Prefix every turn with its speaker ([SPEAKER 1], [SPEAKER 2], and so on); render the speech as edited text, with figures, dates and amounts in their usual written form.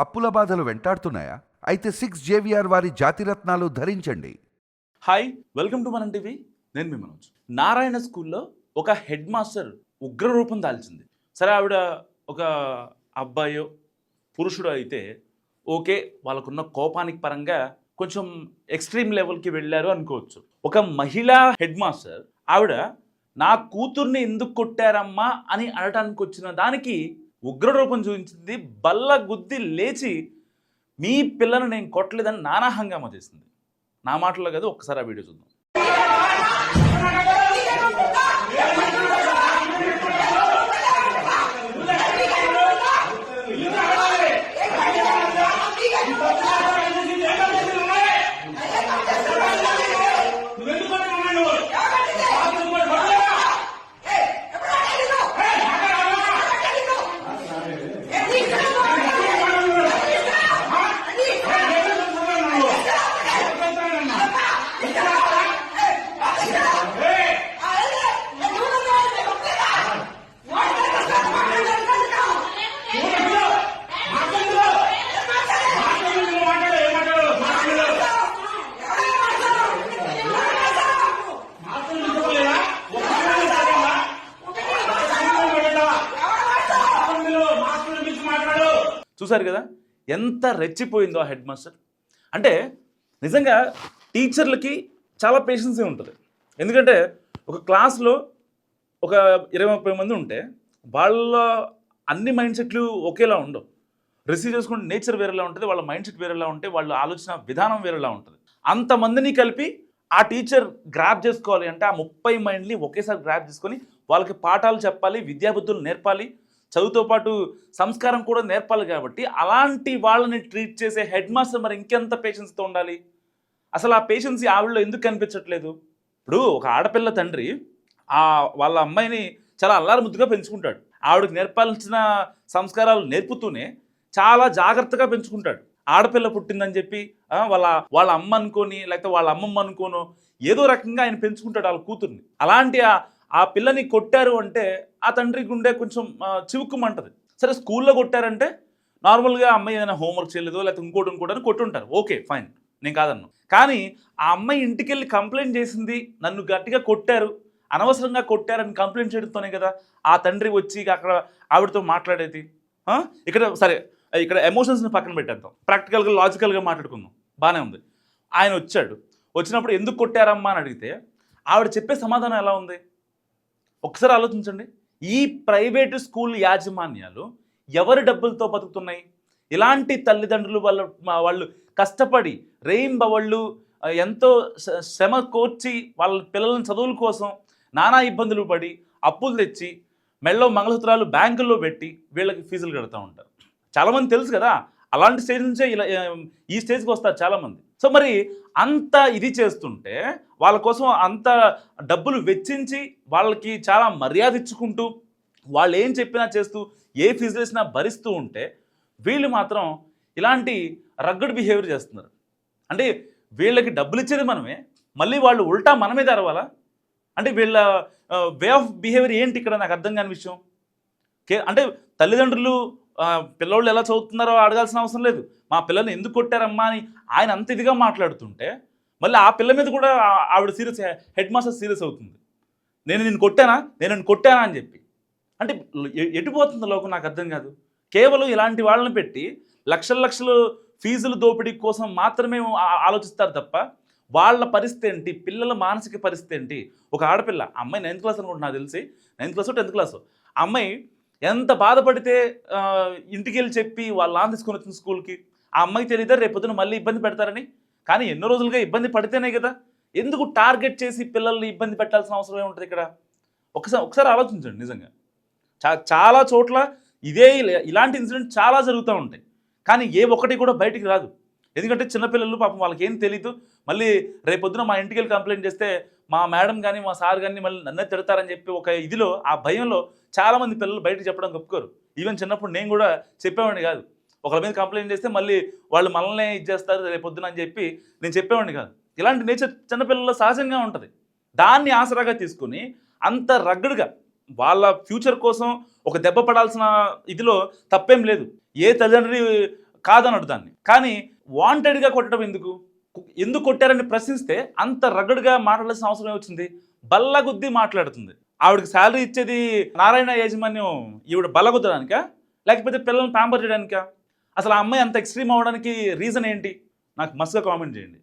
[SPEAKER 1] అప్పుల బాధలు వెంటాడుతున్నాయా? అయితే 6 JVR వారి జాతిరత్నాలు ధరించండి.
[SPEAKER 2] హాయ్, వెల్కమ్ టు మనం టీవీ. నేను మీ మనోజ్. నారాయణ స్కూల్లో ఒక హెడ్ మాస్టర్ ఉగ్ర రూపం దాల్చింది. సరే, ఆవిడ ఒక అబ్బాయో పురుషుడు అయితే ఓకే, వాళ్ళకున్న కోపానికి పరంగా కొంచెం ఎక్స్ట్రీమ్ లెవెల్కి వెళ్ళారు అనుకోవచ్చు. ఒక మహిళా హెడ్ మాస్టర్ ఆవిడ నా కూతుర్ని ఎందుకు కొట్టారమ్మా అని అనటానికి వచ్చిన దానికి ఉగ్రరూపం చూపించింది. బల్ల గుద్ది లేచి మీ పిల్లను నేను కొట్టలేదని నానా హంగామా చేసింది. నా మాటల్లో కాదు, ఒక్కసారి ఆ వీడియో చూద్దాం. చూసారు కదా ఎంత రెచ్చిపోయిందో ఆ హెడ్ మాస్టర్. అంటే నిజంగా టీచర్లకి చాలా పేషెన్సే ఉంటుంది. ఎందుకంటే ఒక క్లాస్లో ఒక 20-30 మంది ఉంటే వాళ్ళ అన్ని మైండ్ సెట్లు ఒకేలా ఉండవు. రిసీవ్ చేసుకునే నేచర్ వేరేలా ఉంటుంది, వాళ్ళ మైండ్ సెట్ వేరేలా ఉంటే వాళ్ళ ఆలోచన విధానం వేరేలా ఉంటుంది. అంతమందిని కలిపి ఆ టీచర్ గ్రాప్ చేసుకోవాలి అంటే ఆ 30 మైండ్ని ఒకేసారి గ్రాప్ చేసుకొని వాళ్ళకి పాఠాలు చెప్పాలి, విద్యాబుద్ధులు నేర్పాలి, చదువుతో పాటు సంస్కారం కూడా నేర్పాలి. కాబట్టి అలాంటి వాళ్ళని ట్రీట్ చేసే హెడ్ మాస్టర్ మరి ఇంకెంత పేషెన్స్తో ఉండాలి? అసలు ఆ పేషెన్స్ ఆవిడలో ఎందుకు కనిపించట్లేదు? ఇప్పుడు ఒక ఆడపిల్ల తండ్రి వాళ్ళ అమ్మాయిని చాలా అల్లారు ముద్దుగా పెంచుకుంటాడు. ఆవిడకి నేర్పాల్సిన సంస్కారాలు నేర్పుతూనే చాలా జాగ్రత్తగా పెంచుకుంటాడు. ఆడపిల్ల పుట్టిందని చెప్పి వాళ్ళ అమ్మ అనుకోని లేకపోతే వాళ్ళ అమ్మమ్మ అనుకోనో ఏదో రకంగా ఆయన పెంచుకుంటాడు వాళ్ళ కూతుర్ని. అలాంటి ఆ పిల్లని కొట్టారు అంటే ఆ తండ్రి గుండె కొంచెం చివుక్కుమంటది. సరే, స్కూల్లో కొట్టారంటే నార్మల్గా అమ్మాయి ఏదైనా హోంవర్క్ చేయలేదో లేకపోతే ఇంకోటి అని కొట్టుంటారు, ఓకే ఫైన్, నేను కాదన్ను. కానీ ఆ అమ్మాయి ఇంటికి వెళ్ళి కంప్లైంట్ చేసింది, నన్ను గట్టిగా కొట్టారు, అనవసరంగా కొట్టారని కంప్లైంట్ చేయడంతోనే కదా ఆ తండ్రి వచ్చి అక్కడ ఆవిడతో మాట్లాడేది. ఇక్కడ సరే, ఇక్కడ ఎమోషన్స్ని పక్కన పెట్టేద్దాం, ప్రాక్టికల్గా లాజికల్గా మాట్లాడుకుందాం, బాగానే ఉంది. ఆయన వచ్చినప్పుడు ఎందుకు కొట్టారమ్మా అని అడిగితే ఆవిడ చెప్పే సమాధానం ఎలా ఉంది ఒకసారి ఆలోచించండి. ఈ ప్రైవేటు స్కూల్ యాజమాన్యాలు ఎవరి డబ్బులతో బతుకుతున్నాయి? ఇలాంటి తల్లిదండ్రులు వాళ్ళు కష్టపడి రేయింబవళ్ళు ఎంతో శ్రమ కోర్చి వాళ్ళ పిల్లల చదువుల కోసం నానా ఇబ్బందులు పడి అప్పులు తెచ్చి మెళ్ళో మంగళసూత్రాలు బ్యాంకుల్లో పెట్టి వీళ్ళకి ఫీజులు కడుతూ ఉంటారు. చాలామంది తెలుసు కదా, అలాంటి స్టేజ్ నుంచే ఇలా ఈ స్టేజ్కి వస్తారు చాలామంది. సో మరి అంత ఇది చేస్తుంటే వాళ్ళ కోసం అంత డబ్బులు వెచ్చించి వాళ్ళకి చాలా మర్యాద ఇచ్చుకుంటూ వాళ్ళు ఏం చెప్పినా చేస్తూ ఏ ఫీజు వేసినా భరిస్తూ ఉంటే వీళ్ళు మాత్రం ఇలాంటి రగ్గడ్ బిహేవియర్ చేస్తున్నారు. అంటే వీళ్ళకి డబ్బులు ఇచ్చేది మనమే, మళ్ళీ వాళ్ళు ఉల్టా మన మీద అరవాలా? అంటే వీళ్ళ వే ఆఫ్ బిహేవియర్ ఏంటి ఇక్కడ నాకు అర్థం కాని విషయం. అంటే తల్లిదండ్రులు పిల్లోళ్ళు ఎలా చదువుతున్నారో అడగాల్సిన అవసరం లేదు, మా పిల్లల్ని ఎందుకు కొట్టారమ్మా అని ఆయన అంత ఇదిగా మాట్లాడుతుంటే మళ్ళీ ఆ పిల్ల మీద కూడా ఆవిడ సీరియస్, హెడ్ మాస్టర్ సీరియస్ అవుతుంది. నేను నిన్ను కొట్టానా అని చెప్పి. అంటే ఎటుపోతుంది లోకం నాకు అర్థం కాదు. కేవలం ఇలాంటి వాళ్ళని పెట్టి లక్షలు ఫీజులు దోపిడీ కోసం మాత్రమే ఆలోచిస్తారు తప్ప వాళ్ళ పరిస్థితి ఏంటి, పిల్లల మానసిక పరిస్థితి ఏంటి? ఒక ఆడపిల్ల, అమ్మాయి 9th క్లాస్ అనుకుంటున్నా, నాకు తెలిసి 9th క్లాస్ 10th క్లాస్, అమ్మాయి ఎంత బాధపడితే ఇంటికి వెళ్ళి చెప్పి వాళ్ళ నాన్న తీసుకొని వచ్చిన స్కూల్కి, ఆ అమ్మాయికి తెలియదా రేపొద్దున మళ్ళీ ఇబ్బంది పెడతారని? కానీ ఎన్నో రోజులుగా ఇబ్బంది పడితేనే కదా. ఎందుకు టార్గెట్ చేసి పిల్లల్ని ఇబ్బంది పెట్టాల్సిన అవసరం ఏముంటుంది ఇక్కడ? ఒకసారి ఆలోచించండి. నిజంగా చాలా చోట్ల ఇలాంటి ఇన్సిడెంట్ చాలా జరుగుతూ ఉంటాయి, కానీ ఏ ఒక్కటి కూడా బయటికి రాదు. ఎందుకంటే చిన్నపిల్లలు పాపం వాళ్ళకి ఏం తెలీదు. మళ్ళీ రేపొద్దున మా ఇంటికి వెళ్ళి కంప్లైంట్ చేస్తే మా మేడం కానీ మా సార్ కానీ మళ్ళీ నన్నే తిడతారని చెప్పి ఒక ఇదిలో, ఆ భయంలో చాలామంది పిల్లలు బయటకు చెప్పడం ఒప్పుకోరు. ఈవెన్ చిన్నప్పుడు నేను కూడా చెప్పేవాడిని కాదు. ఒకరి మీద కంప్లైంట్ చేస్తే మళ్ళీ వాళ్ళు మనల్నే ఇచ్చేస్తారు రేపొద్దున అని చెప్పి నేను చెప్పేవాడిని కాదు. ఇలాంటి నేచర్ చిన్నపిల్లల్లో సహజంగా ఉంటుంది. దాన్ని ఆసరాగా తీసుకుని అంత రగ్గడ్గా వాళ్ళ ఫ్యూచర్ కోసం ఒక దెబ్బ పడాల్సిన ఇదిలో తప్పేం లేదు. ఏ తల్లిదండ్రి కాదనడు దాన్ని. కానీ వాంటెడ్గా కొట్టడం ఎందుకు కొట్టారని ప్రశ్నిస్తే అంత రగడుగా మాట్లాడాల్సిన అవసరం వచ్చింది. బల్లగుద్ది మాట్లాడుతుంది. ఆవిడకి శాలరీ ఇచ్చేది నారాయణ యాజమాన్యం ఈవిడ బల్లగుద్దడానికా, లేకపోతే పిల్లల్ని ప్యాంపర్ చేయడానికా? అసలు ఆ అమ్మాయి అంత ఎక్స్ట్రీమ్ అవ్వడానికి రీజన్ ఏంటి? నాకు మస్తుగా కామెంట్ చేయండి.